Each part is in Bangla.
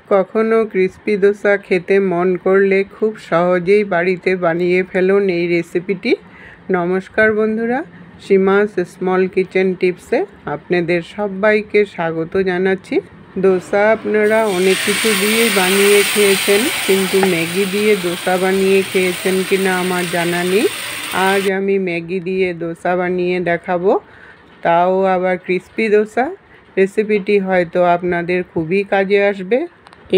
কখনো ক্রিস্পি দোসা খেতে মন করলে খুব সহজেই বাড়িতে বানিয়ে ফেলুন এই রেসিপিটি। নমস্কার বন্ধুরা, সীমাস স্মল কিচেন টিপসে আপনাদের সবাইকে স্বাগত জানাচ্ছি। দোসা আপনারা অনেক কিছু দিয়েই বানিয়ে খেয়েছেন, কিন্তু ম্যাগি দিয়ে দোসা বানিয়ে খেয়েছেন কিনা আমার জানা নেই। আজ আমি ম্যাগি দিয়ে দোসা বানিয়ে দেখাবো, তাও আবার ক্রিস্পি দোসা। রেসিপিটি হয়তো আপনাদের খুবই কাজে আসবে।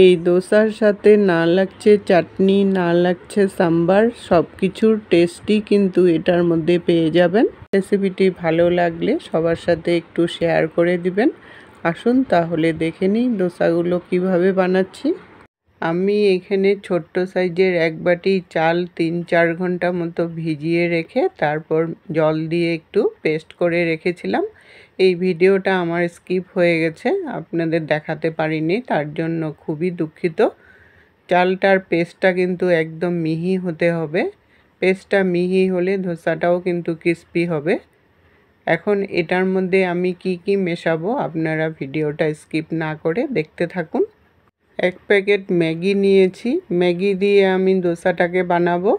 এই দোসার সাথে না লাগছে চাটনি, না লাগছে সাম্বার, সব কিছুর টেস্টই কিন্তু এটার মধ্যে পেয়ে যাবেন। রেসিপিটি ভালো লাগলে সবার সাথে একটু শেয়ার করে দিবেন। আসুন তাহলে দেখে নিই দোসাগুলো কিভাবে বানাচ্ছি। আমি এখানে ছোট্ট সাইজের এক বাটি চাল 3-4 ঘন্টা মতো ভিজিয়ে রেখে তারপর জল দিয়ে একটু পেস্ট করে রেখেছিলাম। এই ভিডিওটা আমার স্কিপ হয়ে গেছে, আপনাদের দেখাতে পারিনি, তার জন্য খুবই দুঃখিত। চালটার পেস্টটা কিন্তু একদম মিহি হতে হবে। পেস্টটা মিহি হলে ধোসাটাও কিন্তু ক্রিস্পি হবে। এখন এটার মধ্যে আমি কি মেশাবো আপনারা ভিডিওটা স্কিপ না করে দেখতে থাকুন। 1 প্যাকেট ম্যাগি নিয়েছি, ম্যাগি দিয়ে আমি দোসাটাকে বানাবো।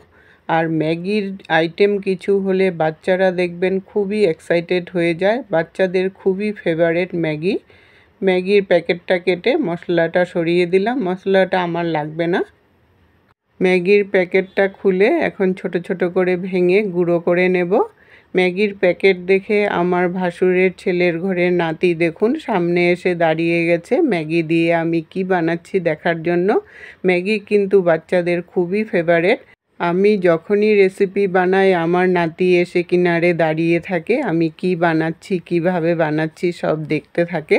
আর ম্যাগির আইটেম কিছু হলে বাচ্চারা দেখবেন খুবই এক্সাইটেড হয়ে যায়, বাচ্চাদের খুবই ফেভারিট ম্যাগি। ম্যাগির প্যাকেটটা কেটে মশলাটা সরিয়ে দিলাম, মশলাটা আমার লাগবে না। ম্যাগির প্যাকেটটা খুলে এখন ছোট ছোট করে ভেঙে গুঁড়ো করে নেব। ম্যাগির প্যাকেট দেখে আমার ভাসুরের ছেলের ঘরের নাতি দেখুন সামনে এসে দাঁড়িয়ে গেছে ম্যাগি দিয়ে আমি কি বানাচ্ছি দেখার জন্য। ম্যাগি কিন্তু বাচ্চাদের খুবই ফেভারিট। আমি যখনই রেসিপি বানাই আমার নাতি এসে কিনারে দাঁড়িয়ে থাকে, আমি কি বানাচ্ছি, কিভাবে বানাচ্ছি সব দেখতে থাকে।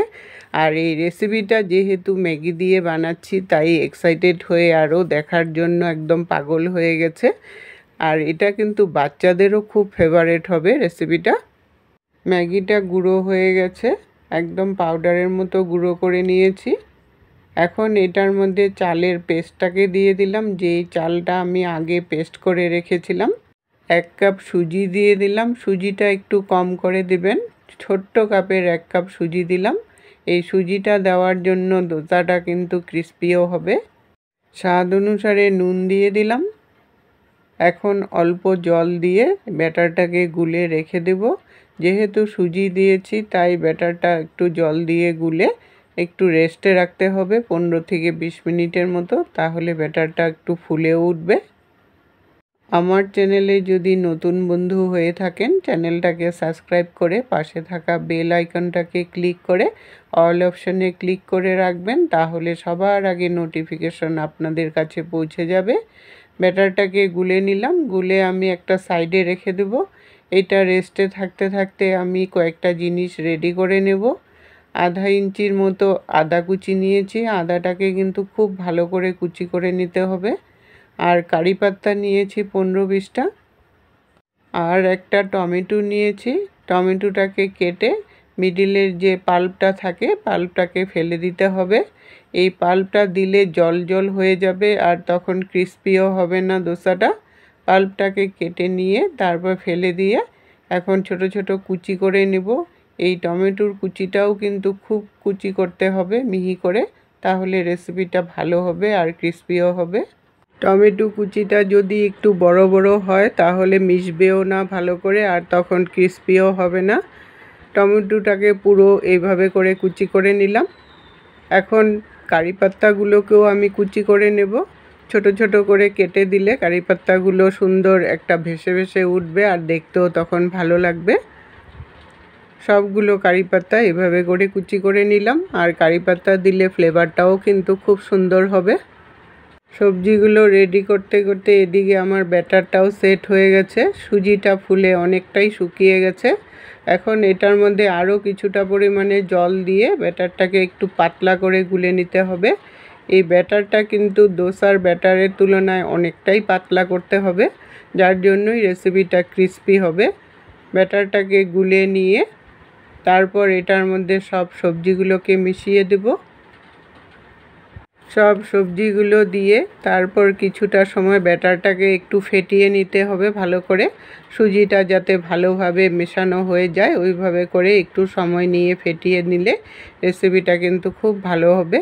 আর এই রেসিপিটা যেহেতু ম্যাগি দিয়ে বানাচ্ছি তাই এক্সাইটেড হয়ে আরও দেখার জন্য একদম পাগল হয়ে গেছে। আর এটা কিন্তু বাচ্চাদেরও খুব ফেভারিট হবে রেসিপিটা। ম্যাগিটা গুঁড়ো হয়ে গেছে, একদম পাউডারের মতো গুঁড়ো করে নিয়েছি। এখন এটার মধ্যে চালের পেস্টটাকে দিয়ে দিলাম, যেই চালটা আমি আগে পেস্ট করে রেখেছিলাম। 1 কাপ সুজি দিয়ে দিলাম, সুজিটা একটু কম করে দিবেন, ছোট্ট কাপের 1 কাপ সুজি দিলাম। এই সুজিটা দেওয়ার জন্য দোসাটা কিন্তু ক্রিস্পিও হবে। স্বাদ অনুসারে নুন দিয়ে দিলাম। এখন অল্প জল দিয়ে ব্যাটারটাকে গুলে রেখে দেব। যেহেতু সুজি দিয়েছি তাই ব্যাটারটা একটু জল দিয়ে গুলে একটু রেস্টে রাখতে হবে 15 থেকে 20 মিনিটের মতো, তাহলে ব্যাটারটা একটু ফুলে উঠবে। আমার চ্যানেলে যদি নতুন বন্ধু হয়ে থাকেন চ্যানেলটাকে সাবস্ক্রাইব করে পাশে থাকা বেল আইকনটাকে ক্লিক করে অল অপশানে ক্লিক করে রাখবেন, তাহলে সবার আগে নোটিফিকেশন আপনাদের কাছে পৌঁছে যাবে। ব্যাটারটাকে গুলে নিলাম, গুলে আমি একটা সাইডে রেখে দেব। এটা রেস্টে থাকতে থাকতে আমি কয়েকটা জিনিস রেডি করে নেব। 1/2 ইঞ্চির মতো আদা কুচি নিয়েছি, আদাটাকে কিন্তু খুব ভালো করে কুচি করে নিতে হবে। আর কারি পাতা নিয়েছি 15-20টা। আর একটা টমেটো নিয়েছি, টমেটোটাকে কেটে মিডিলের যে পাল্পটা থাকে পাল্পটাকে ফেলে দিতে হবে। এই পাল্পটা দিলে জল জল হয়ে যাবে আর তখন ক্রিস্পিও হবে না দোসাটা। পাল্পটাকে কেটে নিয়ে তারপর ফেলে দিয়ে এখন ছোট ছোট কুচি করে নেব। এই টমেটোর কুচিটাও কিন্তু খুব কুচি করতে হবে মিহি করে, তাহলে রেসিপিটা ভালো হবে আর ক্রিস্পিও হবে। টমেটো কুচিটা যদি একটু বড় বড় হয় তাহলে মিশবেও না ভালো করে আর তখন ক্রিস্পিও হবে না। টমেটোটাকে পুরো এইভাবে করে কুচি করে নিলাম। এখন কারি পাত্তাগুলোকেও আমি কুচি করে নেব। ছোট ছোট করে কেটে দিলে কারি পাত্তাগুলো সুন্দর একটা ভেসে ভেসে উঠবে আর দেখতেও তখন ভালো লাগবে। সবগুলো কারি পাত্তা এভাবে করে কুচি করে নিলাম। আর কারি পাত্তা দিলে ফ্লেভারটাও কিন্তু খুব সুন্দর হবে। সবজিগুলো রেডি করতে করতে এদিকে আমার ব্যাটারটাও সেট হয়ে গেছে, সুজিটা ফুলে অনেকটাই শুকিয়ে গেছে। এখন এটার মধ্যে আরও কিছুটা পরিমাণে জল দিয়ে ব্যাটারটাকে একটু পাতলা করে গুলে নিতে হবে। এই ব্যাটারটা কিন্তু দোসার ব্যাটারের তুলনায় অনেকটাই পাতলা করতে হবে, যার জন্যই রেসিপিটা ক্রিস্পি হবে। ব্যাটারটাকে গুলে নিয়ে তারপর এটার মধ্যে সব সবজিগুলোকে মিশিয়ে দেব। সব সবজিগুলো দিয়ে তারপর কিছুটা সময় ব্যাটারটাকে একটু ফেটিয়ে নিতে হবে ভালো করে, সুজিটা যাতে ভালোভাবে মেশানো হয়ে যায় ওইভাবে করে একটু সময় নিয়ে ফেটিয়ে নিলে রেসিপিটা কিন্তু খুব ভালো হবে।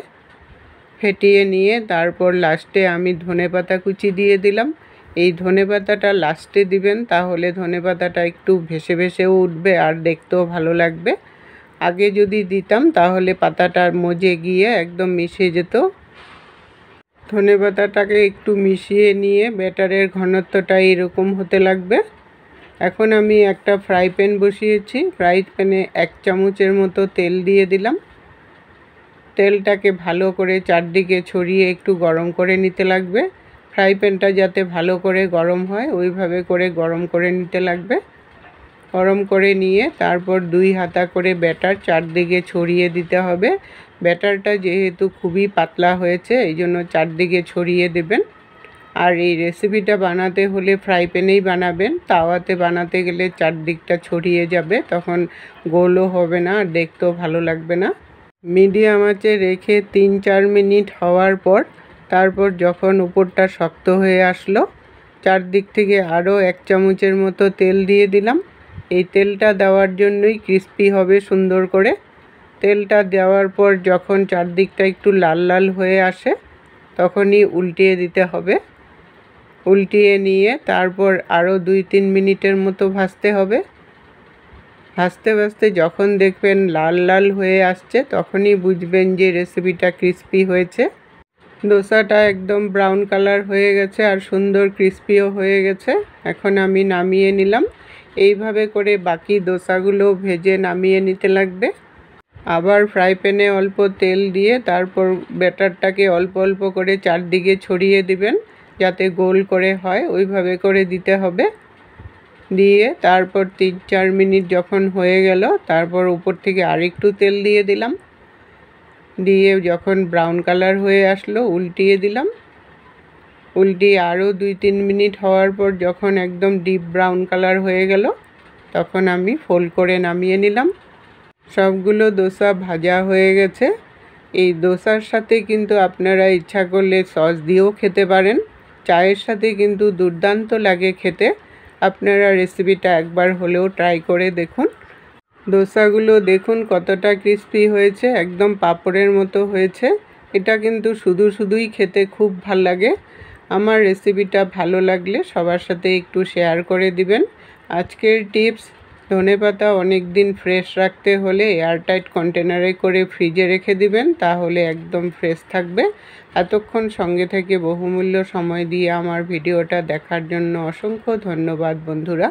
ফেটিয়ে নিয়ে তারপর লাস্টে আমি ধনেপাতা কুচি দিয়ে দিলাম। এই ধনেপাতাটা লাস্টে দিবেন, তাহলে ধনেপাতাটা একটু ভেসে ভেসেও উঠবে আর দেখতেও ভালো লাগবে। আগে যদি দিতাম তাহলে পাতাটার মজে গিয়ে একদম মিশে যেত। ধনেপাতাটাকে একটু মিশিয়ে নিয়ে ব্যাটারের ঘনত্বটা এরকম হতে লাগবে। এখন আমি একটা ফ্রাই প্যান বসিয়েছি। ফ্রাই প্যানে 1 চামচের মতো তেল দিয়ে দিলাম। তেলটাকে ভালো করে চারদিকে ছড়িয়ে একটু গরম করে নিতে লাগবে। ফ্রাই প্যানটা যাতে ভালো করে গরম হয় ওইভাবে করে গরম করে নিতে লাগবে। গরম করে নিয়ে তারপর 2 হাতা করে ব্যাটার চারদিকে ছড়িয়ে দিতে হবে। ব্যাটারটা যেহেতু খুবই পাতলা হয়েছে এই জন্য চারদিকে ছড়িয়ে দেবেন। আর এই রেসিপিটা বানাতে হলে ফ্রাই প্যানেই বানাবেন, তাওয়াতে বানাতে গেলে চারদিকটা ছড়িয়ে যাবে, তখন গোলও হবে না আর দেখতেও ভালো লাগবে না। মিডিয়াম আঁচে রেখে 3-4 মিনিট হওয়ার পর তারপর যখন উপরটা শক্ত হয়ে আসলো, চারদিক থেকে আরও 1 চামচের মতো তেল দিয়ে দিলাম। এই তেলটা দেওয়ার জন্যই ক্রিস্পি হবে সুন্দর করে। তেলটা দেওয়ার পর যখন চারদিকটা একটু লাল লাল হয়ে আসে তখনই উল্টিয়ে দিতে হবে। উল্টিয়ে নিয়ে তারপর আরও 2-3 মিনিটের মতো ভাজতে হবে। ভাজতে ভাজতে যখন দেখবেন লাল লাল হয়ে আসছে তখনই বুঝবেন যে রেসিপিটা ক্রিস্পি হয়েছে। দোসাটা একদম ব্রাউন কালার হয়ে গেছে আর সুন্দর ক্রিস্পিও হয়ে গেছে। এখন আমি নামিয়ে নিলাম। এইভাবে করে বাকি দোসাগুলো ভেজে নামিয়ে নিতে লাগবে। আবার ফ্রাই প্যানে অল্প তেল দিয়ে তারপর ব্যাটারটাকে অল্প অল্প করে চারদিকে ছড়িয়ে দিবেন যাতে গোল করে হয়, ওইভাবে করে দিতে হবে। দিয়ে তারপর 3-4 মিনিট যখন হয়ে গেল তারপর উপর থেকে আরেকটু তেল দিয়ে দিলাম। দিয়ে যখন ব্রাউন কালার হয়ে আসলো উল্টিয়ে দিলাম। উল্টিয়ে আরও 2-3 মিনিট হওয়ার পর যখন একদম ডিপ ব্রাউন কালার হয়ে গেল তখন আমি ফোল্ড করে নামিয়ে নিলাম। সবগুলো দোসা ভাজা হয়ে গেছে। এই দোসার সাথে কিন্তু আপনারা ইচ্ছা করলে সস দিয়েও খেতে পারেন। চায়ের সাথে কিন্তু দুর্দান্ত লাগে খেতে। আপনারা রেসিপিটা একবার হলেও ট্রাই করে দেখুন। দোসাগুলো দেখুন কতটা ক্রিস্পি হয়েছে, একদম পাঁপড়ের মতো হয়েছে। এটা কিন্তু শুধু শুধুই খেতে খুব ভাল লাগে। আমার রেসিপিটা ভালো লাগলে সবার সাথে একটু শেয়ার করে দিবেন। আজকের টিপস, ধনেপাতা অনেক দিন ফ্রেশ রাখতে হলে এয়ারটাইট কন্টেনারে করে ফ্রিজে রেখে দিবেন, তাহলে একদম ফ্রেশ থাকবে। এতক্ষণ সঙ্গে থেকে বহুমূল্য সময় দিয়ে আমার ভিডিওটা দেখার জন্য অসংখ্য ধন্যবাদ বন্ধুরা।